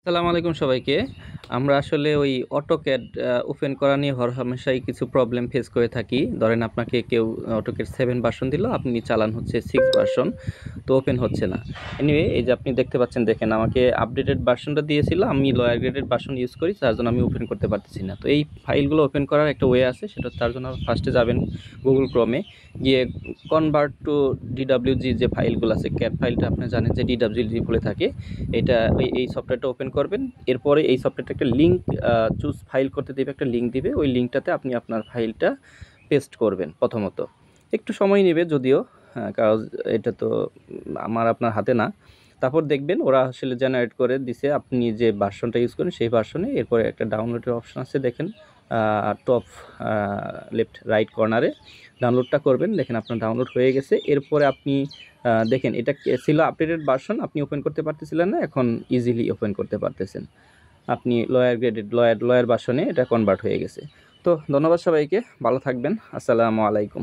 আসসালামু আলাইকুম সবাইকে। আমরা আসলে ওই AutoCAD ওপেন করা নিয়ে হরহামেশাই কিছু প্রবলেম ফেস করে থাকি। ধরেন আপনাকে কেউ AutoCAD 7 ভার্সন দিল, আপনি চালান হচ্ছে 6 ভার্সন, তো ওপেন হচ্ছে না। এনিওয়ে এই যে আপনি দেখতে পাচ্ছেন, দেখেন আমাকে আপডেটেড ভার্সনটা দিয়েছিল, আমি লোয়ার গ্রেডেড ভার্সন ইউজ করি, তার জন্য আমি ওপেন করতে পারতেছি না। তো এই ফাইলগুলো ওপেন করার একটা ওয়ে আছে, সেটা তার জন্য ফার্স্টে যাবেন গুগল ক্রোমে, গিয়ে কনভার্ট টু ডিডাব্লিউজি যে ফাইলগুলো আছে, ক্যাড ফাইলটা আপনি জানেন যে ডিডাব্লিউজি বলে থাকে, এটা এই সফটওয়্যারটা ওপেন করবেন। এরপরে এই সফটওয়্যারটা একটা লিঙ্ক চুজ ফাইল করতে দেবে, একটা লিঙ্ক দিবে, ওই লিঙ্কটাতে আপনি আপনার ফাইলটা পেস্ট করবেন। প্রথমত একটু সময় নেবে যদিও, কারণ এটা তো আমার আপনার হাতে না। তারপর দেখবেন ওরা আসলে জেনারেট করে দিছে, আপনি যে ভার্সনটা ইউজ করেন সেই ভার্সনে। এরপরে একটা ডাউনলোডের অপশন আছে, দেখেন টপ লেফট রাইট কর্নারে ডাউনলোডটা করবেন। দেখেন আপনার ডাউনলোড হয়ে গেছে। এরপরে আপনি দেখেন এটা ছিল আপডেটেড ভার্সন, আপনি ওপেন করতে পারতেছিলেন না, এখন ইজিলি ওপেন করতে পারতেছেন। আপনি লোয়ার গ্রেডেড লোয়ার ভার্সনে এটা কনভার্ট হয়ে গেছে। তো ধন্যবাদ সবাইকে, ভালো থাকবেন। আসসালামু আলাইকুম।